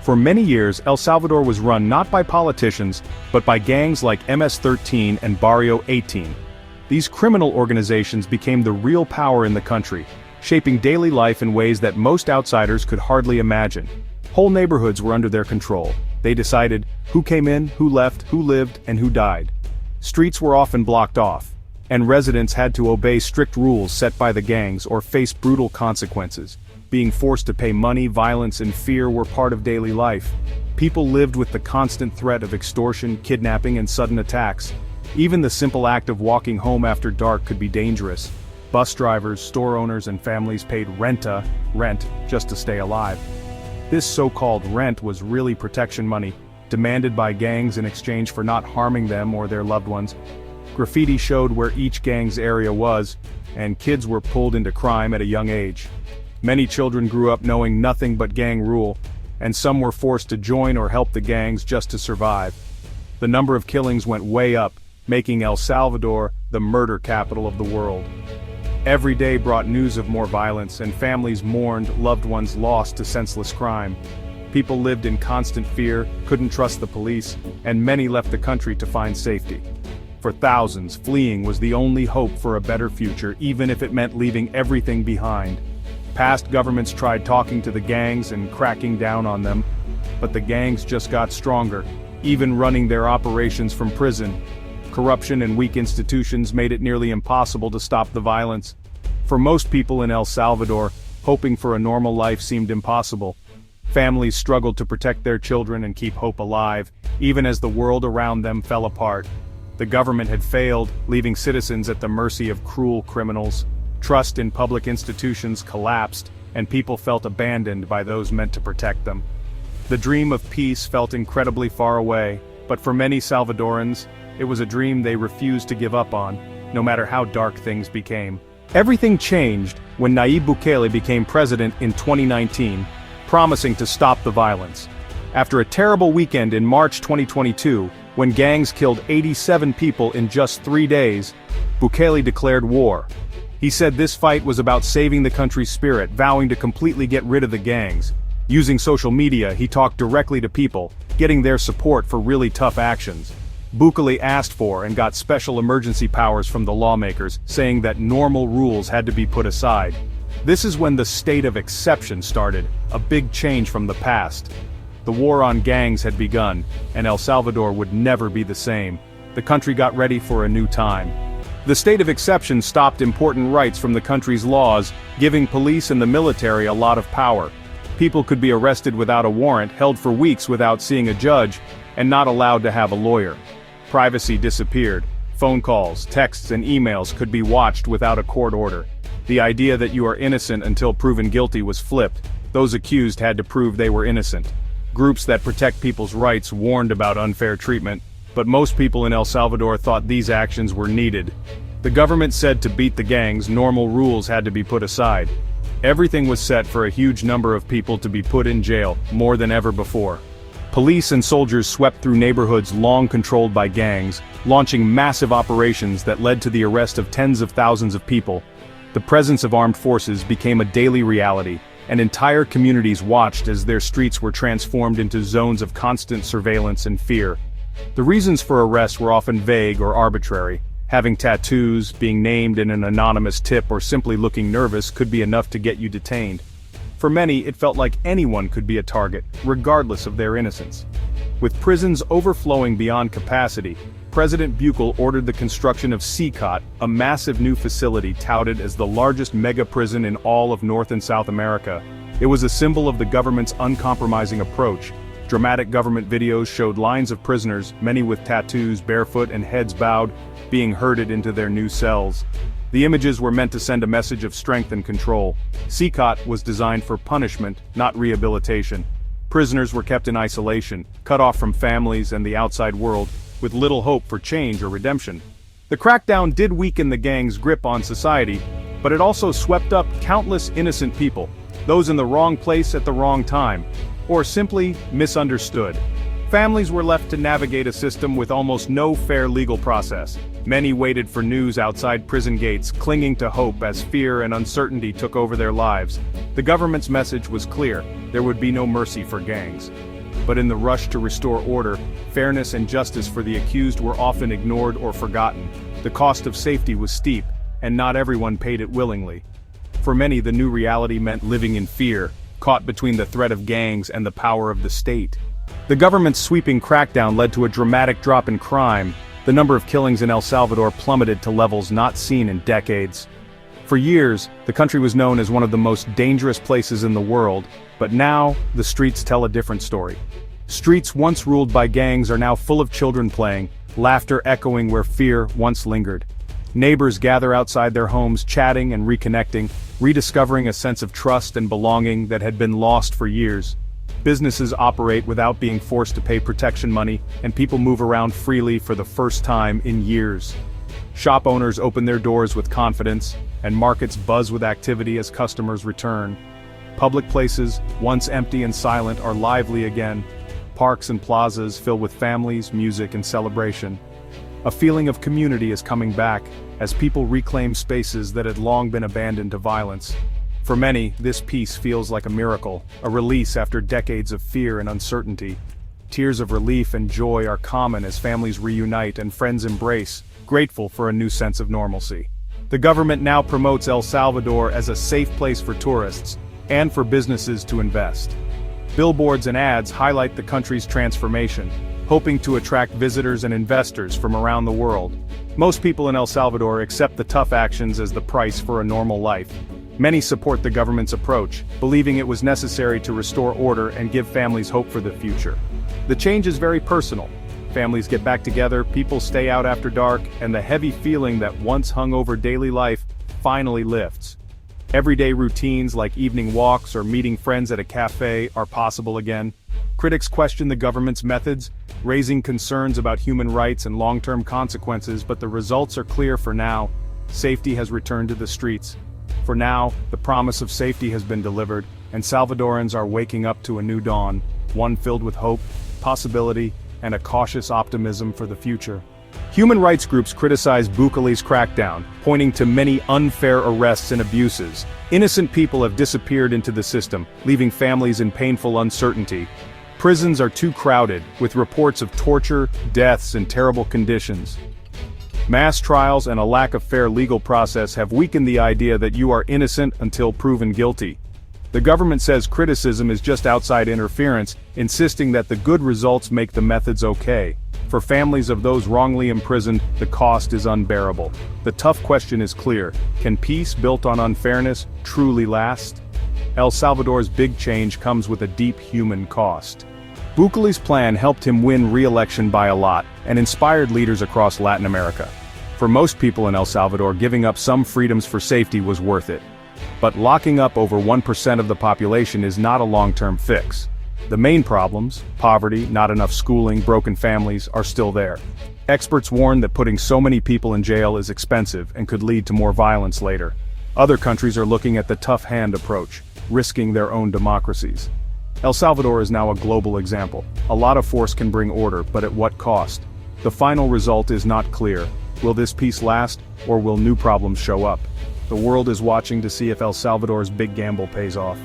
For many years, El Salvador was run not by politicians, but by gangs like MS-13 and Barrio 18. These criminal organizations became the real power in the country, shaping daily life in ways that most outsiders could hardly imagine. Whole neighborhoods were under their control. They decided who came in, who left, who lived, and who died. Streets were often blocked off, and residents had to obey strict rules set by the gangs or face brutal consequences. Being forced to pay money, violence, and fear were part of daily life. People lived with the constant threat of extortion, kidnapping, and sudden attacks. Even the simple act of walking home after dark could be dangerous. Bus drivers, store owners, and families paid rent just to stay alive. This so-called rent was really protection money, demanded by gangs in exchange for not harming them or their loved ones. Graffiti showed where each gang's area was, and kids were pulled into crime at a young age. Many children grew up knowing nothing but gang rule, and some were forced to join or help the gangs just to survive. The number of killings went way up, making El Salvador the murder capital of the world. Every day brought news of more violence, and families mourned loved ones lost to senseless crime. People lived in constant fear, couldn't trust the police, and many left the country to find safety. For thousands, fleeing was the only hope for a better future, even if it meant leaving everything behind. Past governments tried talking to the gangs and cracking down on them, but the gangs just got stronger, even running their operations from prison. Corruption and weak institutions made it nearly impossible to stop the violence. For most people in El Salvador, hoping for a normal life seemed impossible. Families struggled to protect their children and keep hope alive, even as the world around them fell apart. The government had failed, leaving citizens at the mercy of cruel criminals. Trust in public institutions collapsed, and people felt abandoned by those meant to protect them. The dream of peace felt incredibly far away, but for many Salvadorans, it was a dream they refused to give up on, no matter how dark things became. Everything changed when Nayib Bukele became president in 2019, promising to stop the violence. After a terrible weekend in March 2022, when gangs killed 87 people in just 3 days, Bukele declared war. He said this fight was about saving the country's spirit, vowing to completely get rid of the gangs. Using social media, he talked directly to people, getting their support for really tough actions. Bukele asked for and got special emergency powers from the lawmakers, saying that normal rules had to be put aside. This is when the state of exception started, a big change from the past. The war on gangs had begun, and El Salvador would never be the same. The country got ready for a new time. The state of exception stopped important rights from the country's laws, giving police and the military a lot of power. People could be arrested without a warrant, held for weeks without seeing a judge, and not allowed to have a lawyer. Privacy disappeared. Phone calls, texts, and emails could be watched without a court order. The idea that you are innocent until proven guilty was flipped. Those accused had to prove they were innocent. Groups that protect people's rights warned about unfair treatment, but most people in El Salvador thought these actions were needed. The government said to beat the gangs, normal rules had to be put aside. Everything was set for a huge number of people to be put in jail, more than ever before. Police and soldiers swept through neighborhoods long controlled by gangs, launching massive operations that led to the arrest of tens of thousands of people. The presence of armed forces became a daily reality, and entire communities watched as their streets were transformed into zones of constant surveillance and fear. The reasons for arrest were often vague or arbitrary. Having tattoos, being named in an anonymous tip, or simply looking nervous could be enough to get you detained. For many, it felt like anyone could be a target, regardless of their innocence. With prisons overflowing beyond capacity, President Bukele ordered the construction of CCOT, a massive new facility touted as the largest mega-prison in all of North and South America. It was a symbol of the government's uncompromising approach. Dramatic government videos showed lines of prisoners, many with tattoos, barefoot and heads bowed, being herded into their new cells. The images were meant to send a message of strength and control. CCOT was designed for punishment, not rehabilitation. Prisoners were kept in isolation, cut off from families and the outside world, with little hope for change or redemption. The crackdown did weaken the gang's grip on society, but it also swept up countless innocent people, those in the wrong place at the wrong time, or simply misunderstood. Families were left to navigate a system with almost no fair legal process. Many waited for news outside prison gates, clinging to hope as fear and uncertainty took over their lives. The government's message was clear: there would be no mercy for gangs. But in the rush to restore order, fairness and justice for the accused were often ignored or forgotten. The cost of safety was steep, and not everyone paid it willingly. For many, the new reality meant living in fear, caught between the threat of gangs and the power of the state. The government's sweeping crackdown led to a dramatic drop in crime. The number of killings in El Salvador plummeted to levels not seen in decades. For years, the country was known as one of the most dangerous places in the world, but now, the streets tell a different story. Streets once ruled by gangs are now full of children playing, laughter echoing where fear once lingered. Neighbors gather outside their homes, chatting and reconnecting, rediscovering a sense of trust and belonging that had been lost for years. Businesses operate without being forced to pay protection money, and people move around freely for the first time in years. Shop owners open their doors with confidence, and markets buzz with activity as customers return. Public places, once empty and silent, are lively again. Parks and plazas fill with families, music, and celebration. A feeling of community is coming back, as people reclaim spaces that had long been abandoned to violence. For many, this peace feels like a miracle, a release after decades of fear and uncertainty. Tears of relief and joy are common as families reunite and friends embrace, grateful for a new sense of normalcy. The government now promotes El Salvador as a safe place for tourists, and for businesses to invest. Billboards and ads highlight the country's transformation, hoping to attract visitors and investors from around the world. Most people in El Salvador accept the tough actions as the price for a normal life. Many support the government's approach, believing it was necessary to restore order and give families hope for the future. The change is very personal. Families get back together, people stay out after dark, and the heavy feeling that once hung over daily life finally lifts. Everyday routines like evening walks or meeting friends at a cafe are possible again. Critics question the government's methods, raising concerns about human rights and long-term consequences, but the results are clear for now. Safety has returned to the streets. For now, the promise of safety has been delivered, and Salvadorans are waking up to a new dawn, one filled with hope, possibility, and a cautious optimism for the future. Human rights groups criticize Bukele's crackdown, pointing to many unfair arrests and abuses. Innocent people have disappeared into the system, leaving families in painful uncertainty. Prisons are too crowded, with reports of torture, deaths, and terrible conditions. Mass trials and a lack of fair legal process have weakened the idea that you are innocent until proven guilty. The government says criticism is just outside interference, insisting that the good results make the methods okay. For families of those wrongly imprisoned, the cost is unbearable. The tough question is clear: can peace built on unfairness truly last? El Salvador's big change comes with a deep human cost. Bukele's plan helped him win re-election by a lot, and inspired leaders across Latin America. For most people in El Salvador, giving up some freedoms for safety was worth it. But locking up over 1% of the population is not a long-term fix. The main problems, poverty, not enough schooling, broken families, are still there. Experts warn that putting so many people in jail is expensive and could lead to more violence later. Other countries are looking at the tough hand approach, risking their own democracies. El Salvador is now a global example. A lot of force can bring order, but at what cost? The final result is not clear. Will this peace last, or will new problems show up? The world is watching to see if El Salvador's big gamble pays off.